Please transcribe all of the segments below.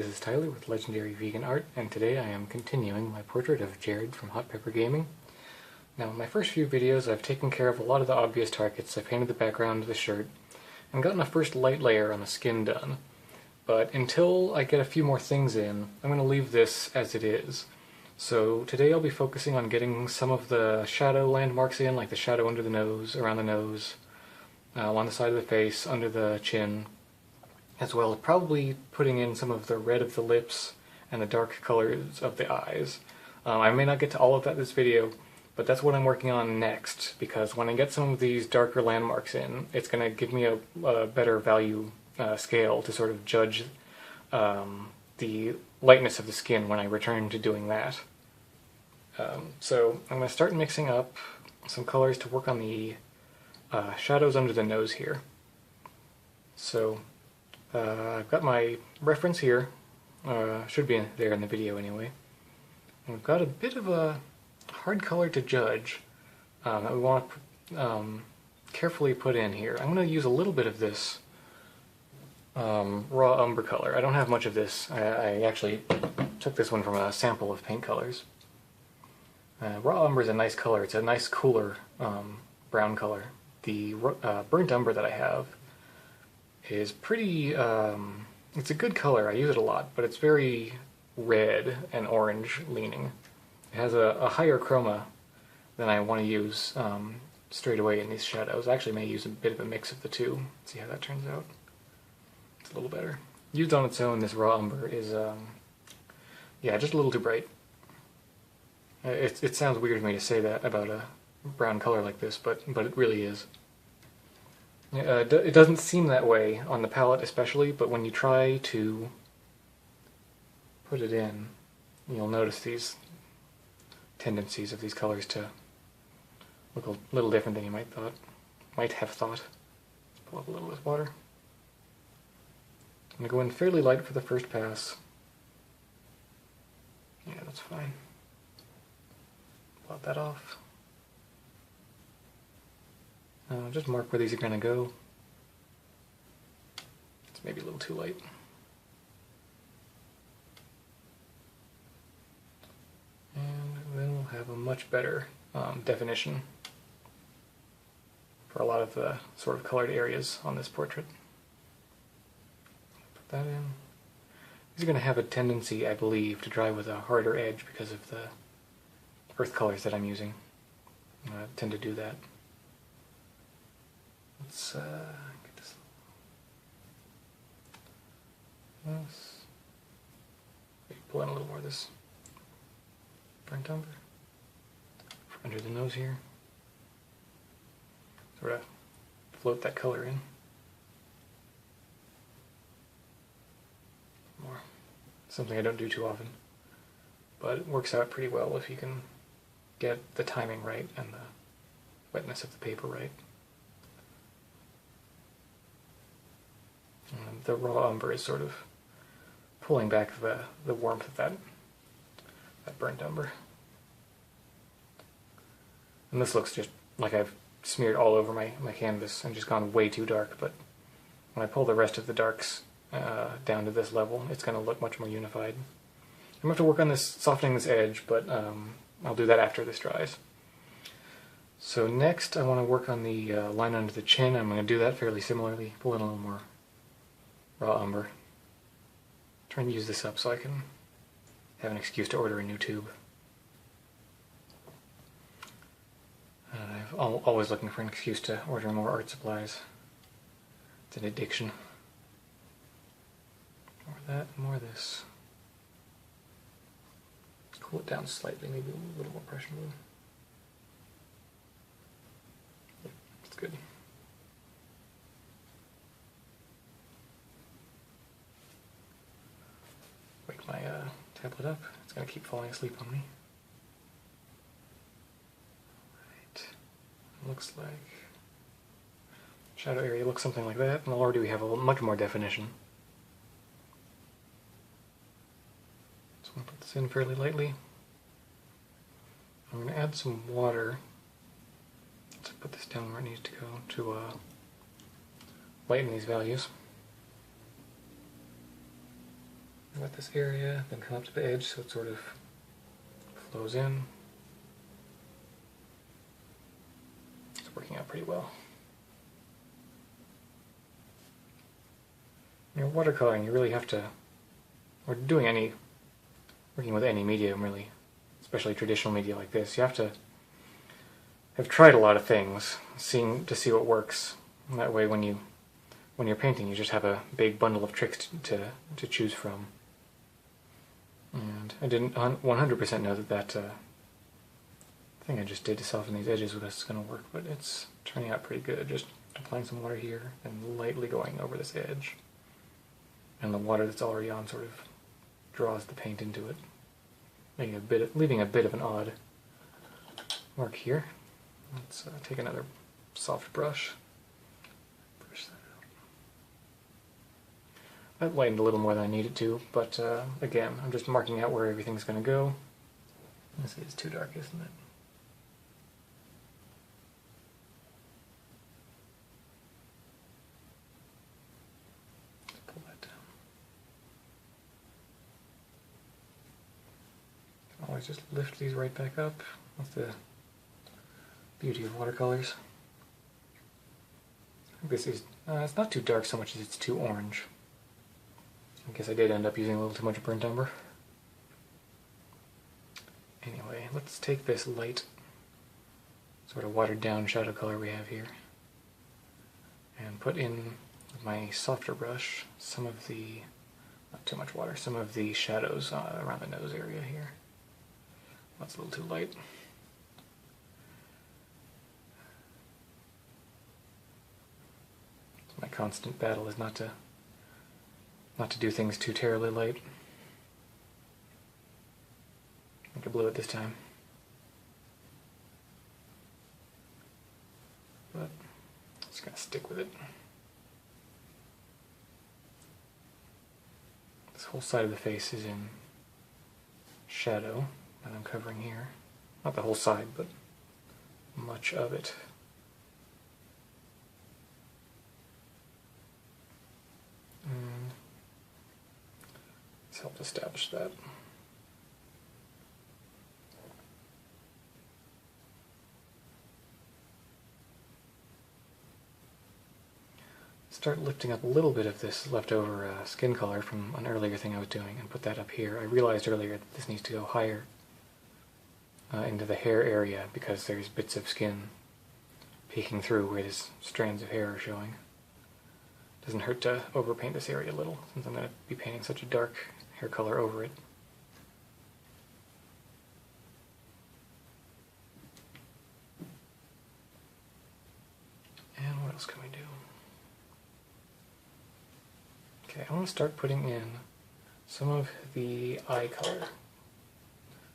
this is Tyler with Legendary Vegan Art, and today I am continuing my portrait of Jared from Hot Pepper Gaming. Now, in my first few videos I've taken care of a lot of the obvious targets. I painted the background of the shirt, and gotten a first light layer on the skin done. But until I get a few more things in, I'm going to leave this as it is. So today I'll be focusing on getting some of the shadow landmarks in, like the shadow under the nose, around the nose, on the side of the face, under the chin, as well as probably putting in some of the red of the lips and the dark colors of the eyes. I may not get to all of that this video, but that's what I'm working on next, because when I get some of these darker landmarks in, it's going to give me a better value scale to sort of judge the lightness of the skin when I return to doing that. So I'm going to start mixing up some colors to work on the shadows under the nose here. So I've got my reference here, should be there in the video anyway. And we've got a bit of a hard color to judge that we want to carefully put in here. I'm going to use a little bit of this raw umber color. I don't have much of this. I actually took this one from a sample of paint colors. Raw umber is a nice color. It's a nice cooler brown color. The burnt umber that I have is pretty, it's a good color, I use it a lot, but it's very red and orange leaning. It has a higher chroma than I want to use straight away in these shadows. I actually may use a bit of a mix of the two, see how that turns out. It's a little better. Used on its own, this raw umber is, yeah, just a little too bright. It sounds weird to me to say that about a brown color like this, but it really is. It doesn't seem that way on the palette especially, but when you try to put it in, you'll notice these tendencies of these colors to look a little different than you might have thought. Pull up a little with water. I'm going to go in fairly light for the first pass. Yeah, that's fine. Blot that off. Just mark where these are going to go. It's maybe a little too light. And then we'll have a much better definition for a lot of the sort of colored areas on this portrait. Put that in. These are going to have a tendency, I believe, to dry with a harder edge because of the earth colors that I'm using. I tend to do that. Let's get this. Maybe pull in a little more of this burnt umber under the nose here. Sort of float that color in. More. Something I don't do too often, but it works out pretty well if you can get the timing right and the wetness of the paper right. And the raw umber is sort of pulling back the warmth of that burnt umber. And this looks just like I've smeared all over my canvas and just gone way too dark, but when I pull the rest of the darks down to this level, it's going to look much more unified. I'm going to have to work on this, softening this edge, but I'll do that after this dries. So next I want to work on the line under the chin. I'm going to do that fairly similarly, pull in a little more raw umber. Trying to use this up so I can have an excuse to order a new tube. I'm always looking for an excuse to order more art supplies. It's an addiction. More of that, more of this. Cool it down slightly, maybe a little more pressure move. Yep, that's good. Wake my tablet up. It's going to keep falling asleep on me. Right. Looks like shadow area looks something like that, and already we have a much more definition. So I'm going to put this in fairly lightly. I'm going to add some water to put this down where it needs to go to lighten these values. wet this area, then come up to the edge so it sort of flows in. It's working out pretty well. You know, watercoloring, you really have to, or working with any medium really, especially traditional media like this, you have to have tried a lot of things, to see what works. And that way when you're painting, you just have a big bundle of tricks to choose from. And I didn't 100% know that thing I just did to soften these edges was going to work, but it's turning out pretty good. Just applying some water here and lightly going over this edge. And the water that's already on sort of draws the paint into it, leaving a bit of an odd mark here. Let's take another soft brush. Brush that out. That lightened a little more than I needed to, but again, I'm just marking out where everything's going to go. This is too dark, isn't it? Always just lift these right back up. That's the beauty of watercolors. This is, it's not too dark so much as it's too orange. I guess I did end up using a little too much burnt umber. Anyway, let's take this light, sort of watered down shadow color we have here, and put in with my softer brush some of the, not too much water, some of the shadows around the nose area here. That's a little too light. My constant battle is not to do things too terribly light. I think I blew it this time. But I'm just gonna stick with it. This whole side of the face is in shadow that I'm covering here. Not the whole side, but much of it. And this helped establish that. Start lifting up a little bit of this leftover skin color from an earlier thing I was doing and put that up here. I realized earlier that this needs to go higher into the hair area because there's bits of skin peeking through where these strands of hair are showing. Doesn't hurt to overpaint this area a little since I'm going to be painting such a dark hair color over it. And what else can we do? Okay, I want to start putting in some of the eye color.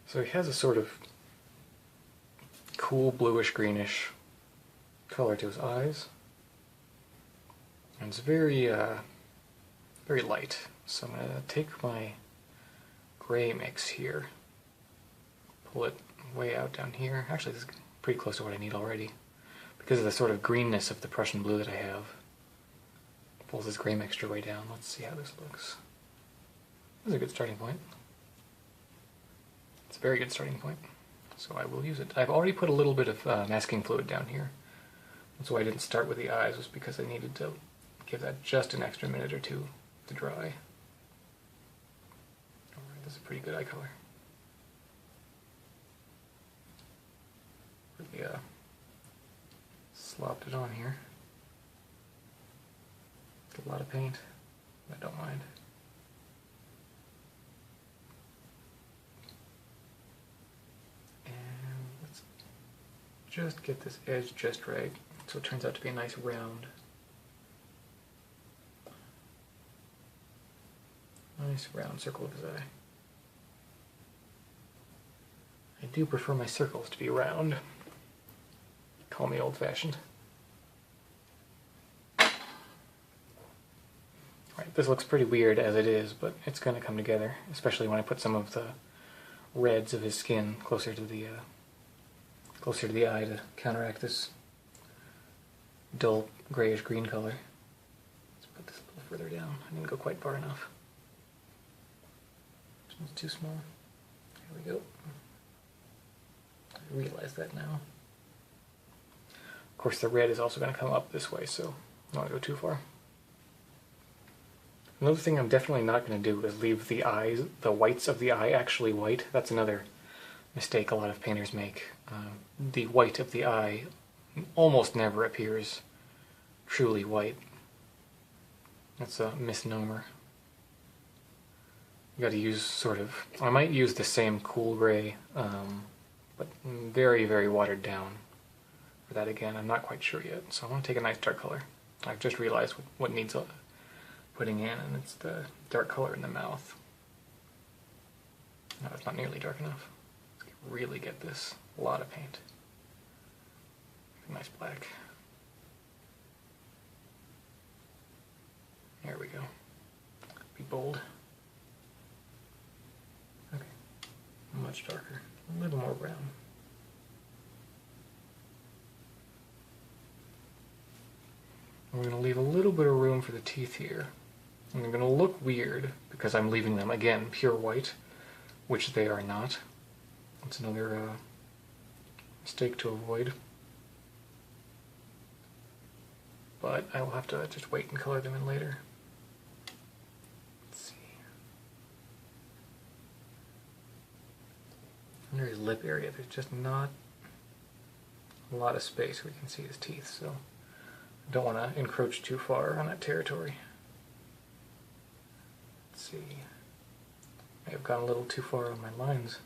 So he has a sort of cool bluish greenish color to his eyes. And it's very, very light. So I'm going to take my gray mix here, pull it way out down here. Actually, this is pretty close to what I need already. Because of the sort of greenness of the Prussian blue that I have. Pulls this gray mixture way down. Let's see how this looks. This is a good starting point. It's a very good starting point. So I will use it. I've already put a little bit of masking fluid down here. That's why I didn't start with the eyes, was because I needed to give that just an extra minute or two to dry. Alright, this is a pretty good eye color. Really slopped it on here. A lot of paint. I don't mind. And let's just get this edge just right so it turns out to be a nice round. Nice round circle of his eye. I do prefer my circles to be round. Call me old-fashioned. Right, this looks pretty weird as it is, but it's going to come together, especially when I put some of the reds of his skin closer to the eye to counteract this dull grayish green color. Let's put this a little further down. I didn't go quite far enough. It's too small. There we go. I realize that now. Of course, the red is also going to come up this way, so I don't want to go too far. Another thing I'm definitely not going to do is leave the eyes, the whites of the eye actually white. That's another mistake a lot of painters make. The white of the eye almost never appears truly white. That's a misnomer. You got to use sort of, I might use the same cool gray, but very, very watered down for that again. I'm not quite sure yet, so I want to take a nice dark color. I've just realized what needs putting in, and it's the dark color in the mouth. No, it's not nearly dark enough. Let's really get this. A lot of paint. Nice black. There we go. Be bold. Okay. Much darker. A little more brown. We're going to leave a little bit of room for the teeth here. And they're going to look weird because I'm leaving them, again, pure white, which they are not. That's another mistake to avoid. But I will have to just wait and color them in later. Let's see. Under his lip area, there's just not a lot of space where you can see his teeth, so I don't want to encroach too far on that territory. Let's see. I may have gone a little too far on my lines.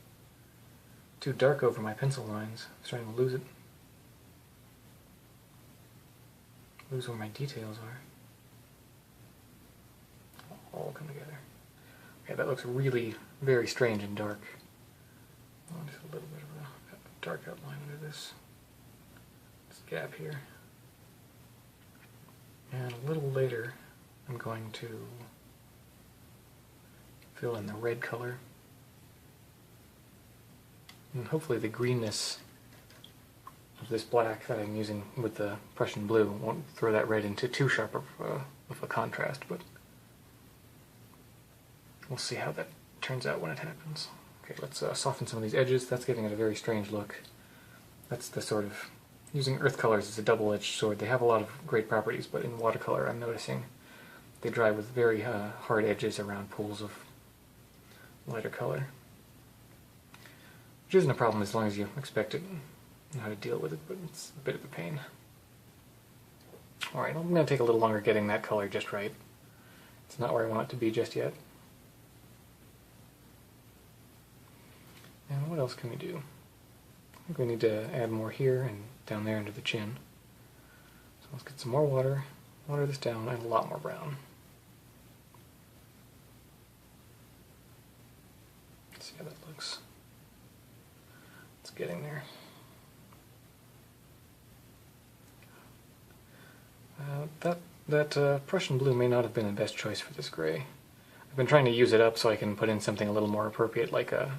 Too dark over my pencil lines. I'm starting to lose it. Lose where my details are. All come together. Okay, that looks really very strange and dark. Oh, just a little bit of a dark outline under this gap here. And a little later, I'm going to fill in the red color. And hopefully the greenness of this black that I'm using with the Prussian blue won't throw that red into too sharp of a contrast, but we'll see how that turns out when it happens. Okay, let's soften some of these edges. That's giving it a very strange look. That's the sort of, using earth colors is a double-edged sword. They have a lot of great properties, but in watercolor I'm noticing they dry with very hard edges around pools of lighter color. Which isn't a problem as long as you expect it and know how to deal with it, but it's a bit of a pain. Alright, I'm going to take a little longer getting that color just right. It's not where I want it to be just yet. And what else can we do? I think we need to add more here and down there under the chin. So let's get some more water, water this down, and a lot more brown. Let's see how that looks. It's getting there. That Prussian blue may not have been the best choice for this gray. I've been trying to use it up so I can put in something a little more appropriate, like I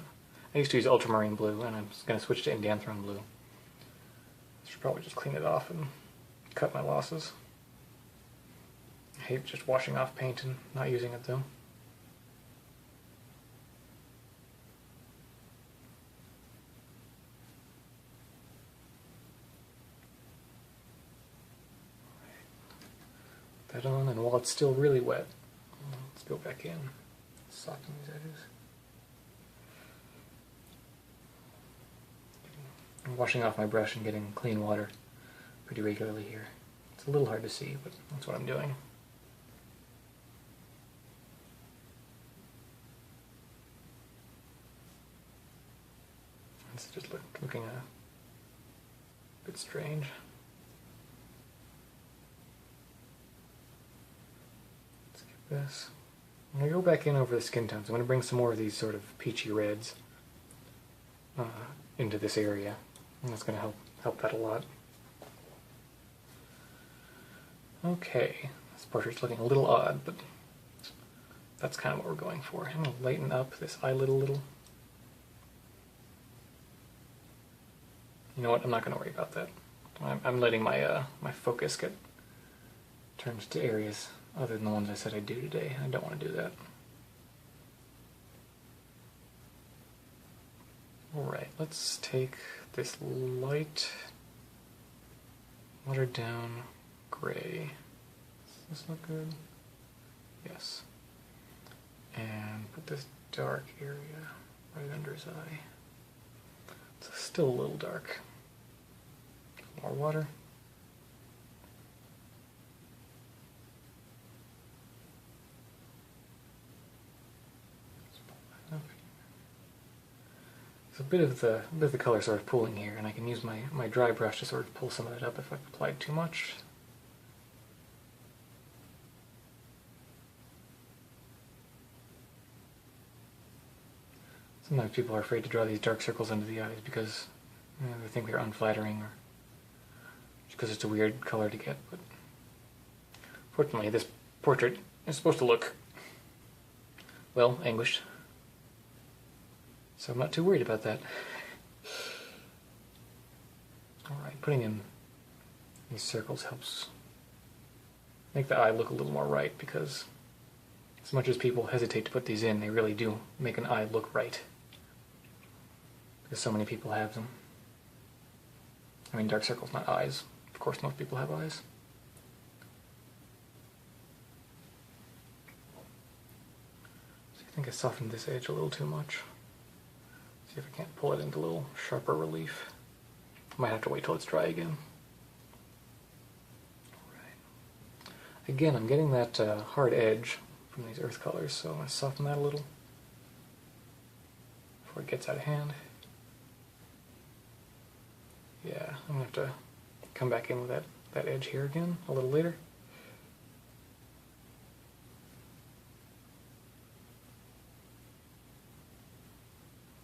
used to use ultramarine blue, and I'm going to switch to Indianthrone blue. I should probably just clean it off and cut my losses. I hate just washing off paint and not using it though. That on, and while it's still really wet, let's go back in, soften these edges. I'm washing off my brush and getting clean water pretty regularly here. It's a little hard to see, but that's what I'm doing. It's just looking a bit strange. This. I'm going to go back in over the skin tones. I'm going to bring some more of these sort of peachy reds into this area, and that's going to help that a lot. Okay, this portrait's looking a little odd, but that's kind of what we're going for. I'm going to lighten up this eyelid a little. You know what? I'm not going to worry about that. I'm letting my my focus get turned to areas other than the ones I said I'd do today. I don't want to do that. Alright, let's take this light, watered down gray. Does this look good? Yes. And put this dark area right under his eye. It's still a little dark. More water. So a bit of the color sort of pooling here, and I can use my dry brush to sort of pull some of that up if I've applied too much. Sometimes people are afraid to draw these dark circles under the eyes because they think they're unflattering or just because it's a weird color to get. But fortunately, this portrait is supposed to look, well, English. So I'm not too worried about that. Alright, putting in these circles helps make the eye look a little more right, because as much as people hesitate to put these in, they really do make an eye look right. Because so many people have them. I mean, dark circles, not eyes. Of course, most people have eyes. So I think I softened this edge a little too much. See if I can't pull it into a little sharper relief. I might have to wait till it's dry again. Alright. Again, I'm getting that hard edge from these earth colors, so I'm going to soften that a little before it gets out of hand. Yeah, I'm going to have to come back in with that edge here again a little later.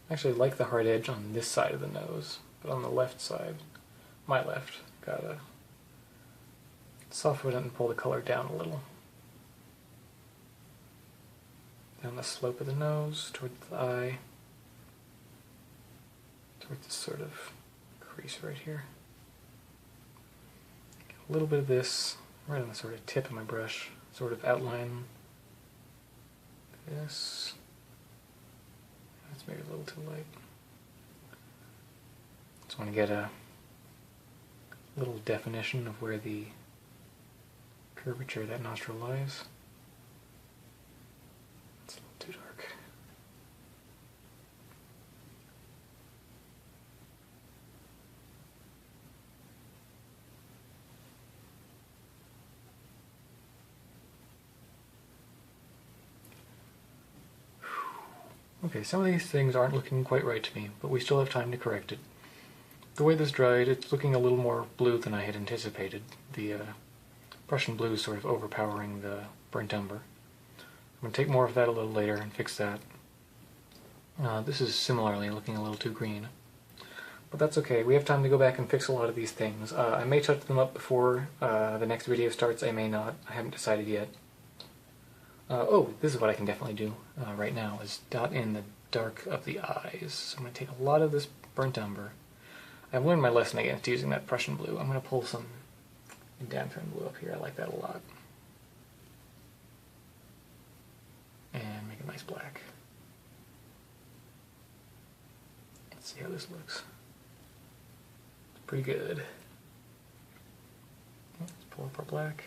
I actually like the hard edge on this side of the nose, but on the left side, my left, gotta soften it and pull the color down a little. Down the slope of the nose, towards the eye, towards this sort of crease right here. A little bit of this right on the sort of tip of my brush, sort of outline this. That's maybe a little too light. Just want to get a little definition of where the curvature of that nostril lies. It's a little too dark. Okay, some of these things aren't looking quite right to me, but we still have time to correct it. The way this dried, it's looking a little more blue than I had anticipated. The Prussian blue is sort of overpowering the burnt umber. I'm going to take more of that a little later and fix that. This is similarly looking a little too green. But that's okay, we have time to go back and fix a lot of these things. I may touch them up before the next video starts, I may not. I haven't decided yet. Oh, this is what I can definitely do right now, is dot in the dark of the eyes. So I'm going to take a lot of this burnt umber. I've learned my lesson against using that Prussian blue. I'm going to pull some Danfern blue up here. I like that a lot. And make a nice black. Let's see how this looks. It's pretty good. Let's pull up our black.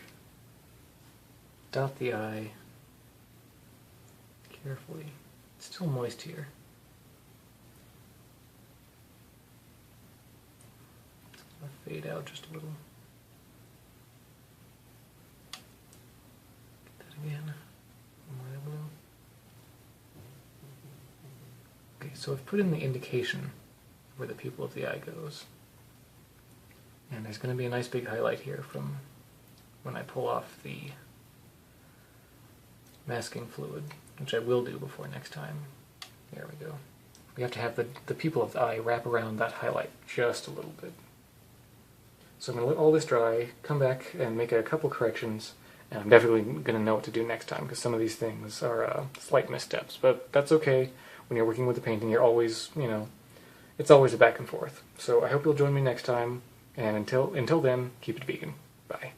Dot the eye. Carefully. It's still moist here. It's going to fade out just a little. Get that again. More blue. Okay, so I've put in the indication where the pupil of the eye goes. And there's going to be a nice big highlight here from when I pull off the masking fluid, which I will do before next time. There we go. We have to have the pupil of the eye wrap around that highlight just a little bit. So I'm going to let all this dry, come back and make a couple corrections, and I'm definitely going to know what to do next time, because some of these things are slight missteps, but that's okay. When you're working with the painting, you're always, it's always a back and forth. So I hope you'll join me next time, and until then, keep it vegan. Bye.